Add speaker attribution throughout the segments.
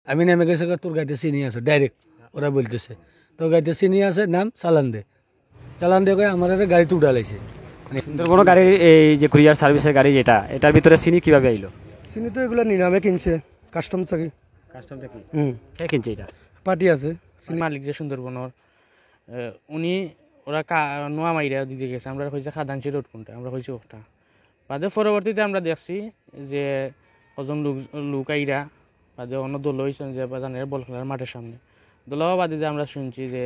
Speaker 1: আমি নেমে গেছে তোর গাড়িতে চিনি আছে ডাইরেক্ট ওরা বলতেছে তোর গাড়িতে চিনি আছে নাম চালান দে কয়ে আমার গাড়িতে উঠালাইছে।
Speaker 2: সুন্দরবন গাড়ির এই যে কুরিয়ার সার্ভিসের গাড়ি যেটা এটার ভিতরে চিনি কিভাবে আইলো?
Speaker 3: চিনি তো এগুলো নিলামে কিনছে কাস্টম থেকে।
Speaker 2: কাস্টম থেকে
Speaker 3: কে
Speaker 2: কিনছে এটা?
Speaker 3: পার্টি আছে
Speaker 4: মালিক যে সুন্দরবনের উনি ওরা নোয়া মাইরা দিতে গেছে, আমরা হয়েছে খাদাংশি রোড কোনটা, আমরা হয়েছে ওটা বাদে পরবর্তীতে আমরা দেখছি যে কজন লোক আইরা বাদে অন্য দল হয়েছেন যে বাজানের বল খেলার মাঠের সামনে দলাও বাদে যে আমরা শুনছি যে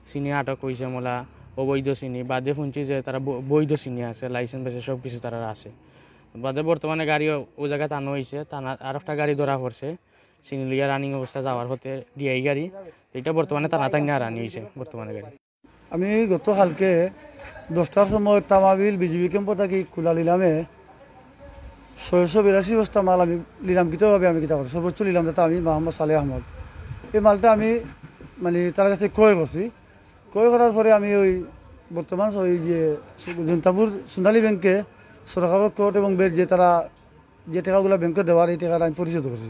Speaker 4: চিনি আটক হয়েছে মোলা অবৈধ চিনি, বাদে শুনছি যে তারা বৈধ চিনি আছে লাইসেন্স পেছে সব কিছু তারা আছে। বাদে বর্তমানে গাড়ি ও জায়গায় টানো হয়েছে, টানা আর একটা গাড়ি ধরা পড়ছে চিনিলিয়া রানিং অবস্থা যাওয়ার হতে ডিআই গাড়ি, এটা বর্তমানে টানা টাঙ্গা রানি হয়েছে বর্তমানে গাড়ি।
Speaker 3: আমি গতকালকে 10টার সময় তামাবিল বিজিবি ক্যাম্প থাকি খোলা নিলামে 682 বস্তা মাল আমি নিলাম কিভাবে আমি কিতা করছি সর্বোচ্চ নিলাম যেটা আমি মোহাম্মদ সালেহ আহমদ। এই মালটা আমি মানে তার কাছে ক্রয় করছি। ক্রয় করার পরে আমি ওই বর্তমান ওই যে জনতাপুর সোনালী ব্যাংকে সরকারের কোর্ট এবং বের যে তারা যে টাকাগুলো ব্যাংকে দেওয়ার এই টাকাটা আমি পরিশোধ করছি।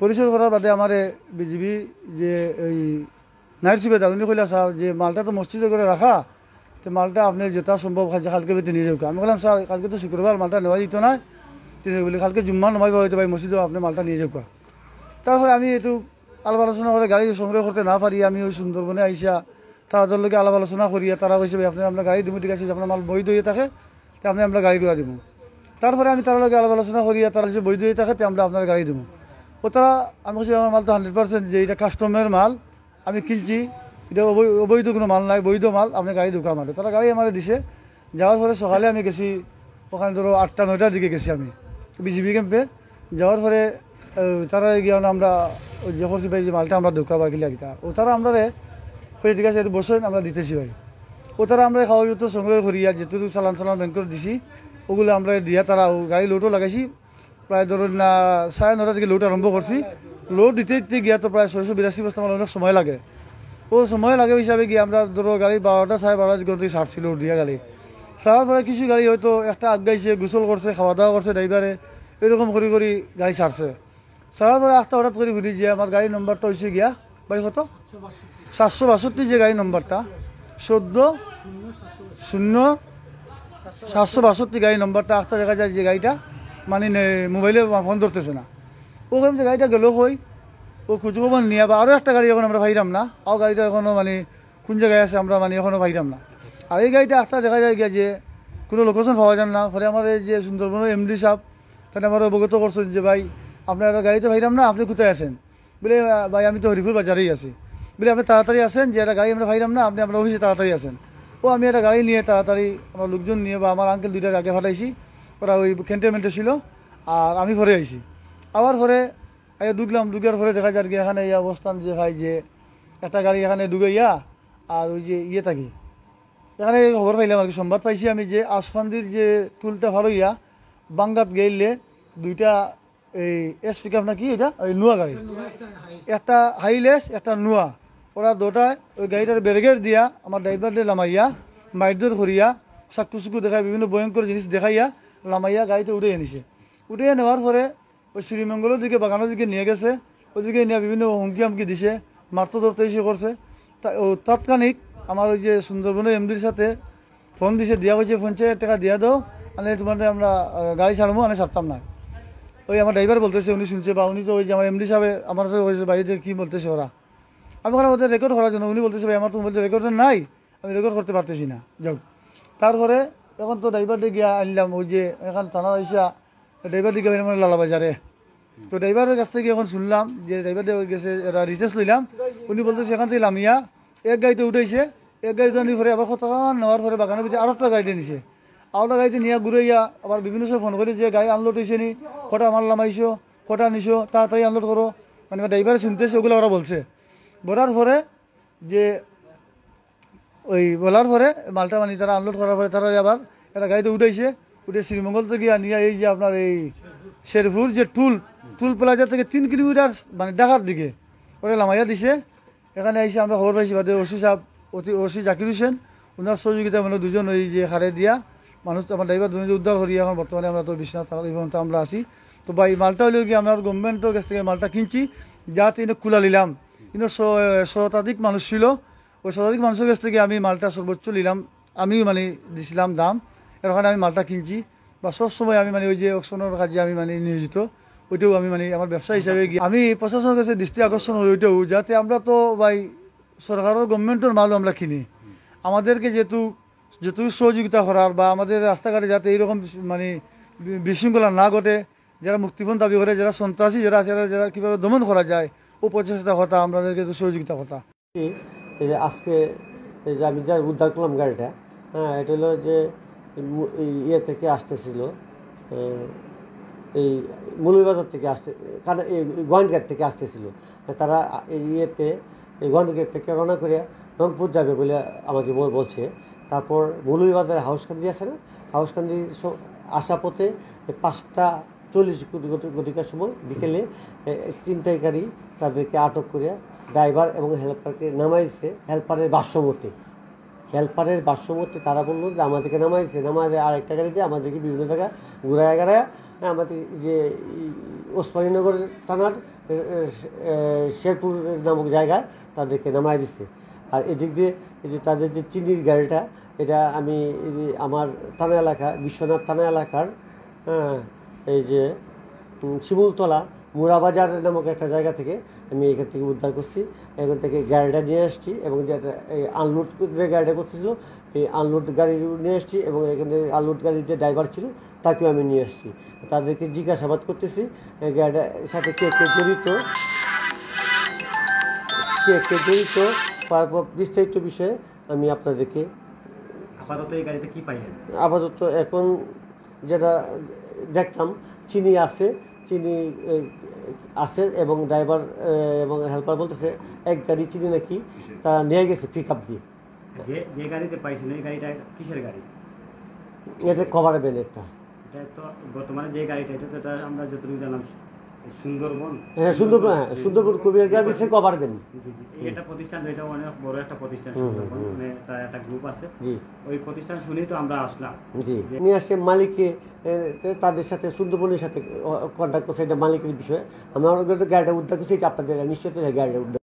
Speaker 3: পরিশোধ করার বাদে আমার বিজিবি যে ওই নাইট সুবেদার উনি কইলা স্যার যে মালটা তো মসজিদে করে রাখা, তো মালটা আপনি যেটা সম্ভব কালকে বেতে নিয়ে যাবে। আমি বললাম স্যার কালকে তো শুক্রবার মালটা নেওয়া যেত না, তিনি বলি কালকে জুম্মা নমাইব হয়তো ভাই মসজিদে আপনি মালটা নিয়ে যাবে। তারপরে আমি একটু আলাপ আলোচনা করে গাড়ি সংগ্রহ করতে না পারি আমি ওই সুন্দরবনে আইসা তাদের লোকে আলাপ আলোচনা করিয়া তারা কইছে ভাই আপনার গাড়ি দিব, ঠিক আছে আপনার মাল বৈধ হয়ে থাকে তো আপনি আমরা গাড়ি করে দিব। তারপরে আমি তার লোকে আলাপ আলোচনা করিয়া তারা যে বৈধ হয়ে থাকে তো আমরা আপনার গাড়ি দেবো। ও তারা আমি বলছি আমার মাল তো 100% যে এটা কাস্টমের মাল আমি কিনছি, এটা অবৈধ কোনো মাল নাই, বৈধ মাল আপনি গাড়ি ঢুকা মাল। তারা গাড়ি আমার দিছে। যাওয়ার পরে সকালে আমি গেছি ওখানে ধরো 8টা-9টার দিকে গেছি আমি বিজিবি ক্যাম্পে। যাওয়ার পরে তারা গিয়ে আমরা যে করছি ভাই যে মালটা আমরা ঢুকা বা গিলা গিতা ও তারা আমরা হয়ে ঠিক আছে বসেন আমরা দিতেছি ভাই। ও তারা আমরা খাওয়া যত সংগ্রহ করিয়া যেটুকু চালান ব্যাংকের দিছি ওগুলো আমরা দিয়া তারা গাড়ি লোডও লাগাইছি। প্রায় ধরুন 9:30 থেকে লোড আরম্ভ করছি। লোড দিতে দিতে গিয়া তো প্রায় 682 বস্তা মাল অনেক সময় লাগে। ও সময় লাগে হিসাবে গিয়ে আমরা ধরো গাড়ি 12টা 12:30 দিকে থেকে ছাড়ছি লোড দিয়া গাড়ি। ছাড়ার পরে কিছু গাড়ি হয়তো একটা আগাইছে গোসল করছে খাওয়া দাওয়া করছে ড্রাইভারে এরকম করে করে গাড়ি ছাড়ছে। ছাড়ার পরে একটা হঠাৎ করে ঘুরি যে আমার গাড়ির নম্বরটা হয়েছে গিয়া ভাই কত 762 যে গাড়ি নম্বরটা 14-0-762 গাড়ি নম্বরটা একটা দেখা যায় যে গাড়িটা মানে মোবাইলে ফোন ধরতেছে না। ওখানে যে গাড়িটা গেল হই ও খুঁজখবর নিয়ে বা আরও একটা গাড়ি এখন আমরা পাইলাম না, আর গাড়িটা এখনও মানে কোন জায়গায় আছে আমরা মানে এখনও পাইলাম না। আর এই গাড়িটা একটা দেখা যায় গিয়া যে কোনো লোকেশন পাওয়া যায় না। ফলে আমার এই যে সুন্দরবনের এমডি সাহেব তাহলে আমার অবগত করছেন যে ভাই আপনার গাড়িতে পাইলাম না, আপনি কোথায় আছেন? বলে ভাই আমি তো হরিপুর বাজারেই আছি। বলে আপনি তাড়াতাড়ি আসেন যে একটা গাড়ি আমরা পাইলাম না, আপনি আপনার অফিসে তাড়াতাড়ি আসেন। ও আমি একটা গাড়ি নিয়ে তাড়াতাড়ি আমার লোকজন নিয়ে বা আমার আঙ্কেল 2টার আগে ফাটাইছি, ওরা ওই ক্যান্টনমেন্টে ছিল আর আমি পরে আইছি। আবার পরে ঢুকলাম, ঢুকার পরে দেখা যায় কি এখানে এই অবস্থান যে ভাই যে একটা গাড়ি এখানে ঢুকাইয়া আর ওই যে থাকি এখানে খবর পাইলাম আর কি সংবাদ পাইছি আমি যে আসফান্দির যে টুলটা ভালো ইয়া বাঙ্গাত গেইলে 2টা এই এস পিকআপ নাকি এটা ওই নোয়া গাড়ি, একটা হাইলেস একটা নোয়া, ওরা 2টায় ওই গাড়িটার ব্যারিকেড দিয়া আমার ড্রাইভারদের লামাইয়া মাইরদর করিয়া চাকু চুকু দেখাই বিভিন্ন ভয়ঙ্কর জিনিস দেখাইয়া লামাইয়া গাড়িতে উঠে এনেছে। উঠে নেওয়ার পরে ওই শ্রীমঙ্গলের দিকে বাগানের দিকে নিয়ে গেছে, ওইদিকে নিয়ে বিভিন্ন হুমকি হামকি দিছে, মারতে ধরতে এসে করছে। তাৎক্ষণিক আমার ওই যে সুন্দরবনের এমডির সাথে ফোন দিছে, দেওয়া হয়েছে ফোন চেয়ে টাকা দিয়া দাও মানে তোমার আমরা গাড়ি ছাড়বো মানে ছাড়তাম না। ওই আমার ড্রাইভার বলতেছে উনি শুনছে বা উনি তো ওই যে আমার এমডি সাহেব আমার সাথে ওই বাড়িতে কী বলতেছে ওরা, আমি ওখানে ওদের রেকর্ড করার জন্য উনি বলতেছে ভাই আমার তো মোবাইলতে রেকর্ডার নাই, আমি রেকর্ড করতে পারতেছি না। যাও তারপরে এখন তো ড্রাইভারকে গিয়া আনলাম ওই যে এখন থানা আইসা ড্রাইভার দিকে মানে লালাবাজারে। তো ড্রাইভারের কাছ থেকে এখন শুনলাম যে ড্রাইভার গেছে একটা রিচার্জ লইলাম, উনি বলতেছে এখান থেকে লামিয়া এক গাড়িতে উঠেছে, এক গাড়ি উঠানি পরে আবার কতক্ষণ নেওয়ার পরে বাগানের ভিতরে আরও একটা গাড়িতে নিছে, আরও গাড়িতে নিয়ে ঘুরাইয়া আবার বিভিন্ন সময় ফোন করি যে গাড়ি আনলোড হয়েছে নি, কটা মাল নামাইছো, কটা নিছো, তাড়াতাড়ি আনলোড করো, মানে ড্রাইভারে শুনতেছে ওগুলো ওরা বলছে। বলার পরে যে ওই বলার পরে মালটা মানে তারা আনলোড করার পরে তারা আবার একটা গাড়িতে উঠেছে, উঠে শ্রীমঙ্গল থেকে নিয়ে এই যে আপনার এই শেরপুর যে টুল প্লাজা থেকে 3 কিলোমিটার মানে ঢাকার দিকে ওরা লামাইয়া দিছে। এখানে এসে আমরা খবর পাইছি বাদে ওসি সাহেব ওসি জাকির হোসেন ওনার সহযোগিতা মানে 2জন ওই যে হারে দিয়া মানুষ আমার ড্রাইভার 2জন উদ্ধার করি এখন বর্তমানে আমরা তো বিশ্বনাথ থানার এই পর্যন্ত আমরা আছি। তো তো ভাই মালটা হইলেও কি আমরা গভর্নমেন্টের কাছ থেকে মালটা কিনছি, যাতে এনে খোলা নিলাম, কিন্তু শতাধিক মানুষ ছিল, ওই শতাধিক মানুষের কাছ থেকে আমি মালটা সর্বোচ্চ নিলাম, আমিও মানে দিছিলাম দাম, এর ওখানে আমি মালটা কিনছি। বা সবসময় আমি মানে ওই যে অকশনের কাজে আমি মানে নিয়োজিত, ওইটাও আমি মানে আমার ব্যবসা হিসাবে গিয়ে আমি প্রশাসনের কাছে দৃষ্টি আকর্ষণ করি ওইটাও, যাতে আমরা তো ভাই সরকারের গভর্নমেন্টের মালও আমরা কিনি, আমাদেরকে যেহেতু সহযোগিতা করার বা আমাদের রাস্তাঘাটে যাতে এইরকম মানে বিশৃঙ্খলা না ঘটে, যারা মুক্তিপণ দাবি করে, যারা সন্ত্রাসী যারা আছে, যারা কীভাবে দমন করা যায়, ও প্রচেষ্টা কথা আমাদেরকে সহযোগিতা কথা।
Speaker 5: এই যে আজকে এই যে আমি যার উদ্ধার করলাম গাড়িটা, হ্যাঁ, এটা হলো যে ইয়ে থেকে আসতেছিল, এই মৌলভীবাজার থেকে কারণ এই গোয়াইনঘাট থেকে আসতেছিল। তারা এই ইয়েতে এই গোয়াইনঘাট থেকে রওনা করে রংপুর যাবে বলে আমাকে বলছে। তারপর মৌলভীবাজারে হাউসকান্দি আছে না, হাউসকান্দি আসা পথে 5:40 ঘটিকার সময় বিকেলে ছিনতাই গাড়ি তাদেরকে আটক করে ড্রাইভার এবং হেল্পারকে নামাইছে হেল্পারের ভাষ্যমতে তারা বললো যে আমাদেরকে নামাইছে আরেকটা গাড়িতে আমাদেরকে বিভিন্ন জায়গায় ঘুরায় গাড়ায় আমাদের যে ওসমানীনগর থানার শেরপুর নামক জায়গায় তাদেরকে নামাই দিচ্ছে। আর এদিক দিয়ে এই যে তাদের যে চিনির গাড়িটা, এটা আমি আমার থানা এলাকা বিশ্বনাথ থানা এলাকার এই যে শিমুলতলা মুরাবাজার নামক একটা জায়গা থেকে আমি এখান থেকে উদ্ধার করছি। এখান থেকে গাড়িটা নিয়ে আসছি এবং যেটা এই আনলোড যে গাড়িটা করতেছিল এই আনলোড গাড়ি নিয়ে আসছি এবং এখানে আনলোড গাড়ির যে ড্রাইভার ছিল তাকেও আমি নিয়ে আসছি। তাদেরকে জিজ্ঞাসাবাদ করতেছি গাড়িটার সাথে কে জড়িত তারপর বিস্তারিত বিষয়ে আমি আপনাদেরকে
Speaker 2: আপাতত এই গাড়িতে কি পাইলেন?
Speaker 5: আপাতত এখন যেটা দেখলাম চিনি আছে এবং ড্রাইভার এবং হেল্পার বলতেছে এক গাড়ি চিনি নাকি তারা নিয়ে গেছে পিক আপ দিয়ে।
Speaker 2: যে গাড়িতে পাইছেন এই গাড়িটা কিসের গাড়ি?
Speaker 5: এটা কভার ভ্যান একটা।
Speaker 2: এটা তো বর্তমানে যে গাড়িটা এটা তো এটা আমরা যতটুকু জানলাম সুন্দরবন,
Speaker 5: হ্যাঁ সুন্দরবন কুমিল্লা দিচ্ছে কভার ভ্যান।
Speaker 2: এটা প্রতিষ্ঠান, এটা অনেক বড় একটা প্রতিষ্ঠান সুন্দরবন, মানে তার একটা গ্রুপ আছে। জি, ওই প্রতিষ্ঠান শুনেই তো আমরা আসলাম। জি,
Speaker 5: নিয়ে আসে মালিককে তাদের সাথে সুন্দরবনের সাথে কন্ট্যাক্ট করছে, এটা মালিকের বিষয়ে। আমরা গাড়িটা উদ্ধার করছি, এটা আপনাদের নিশ্চয়ই গাড়িটা উদ্ধার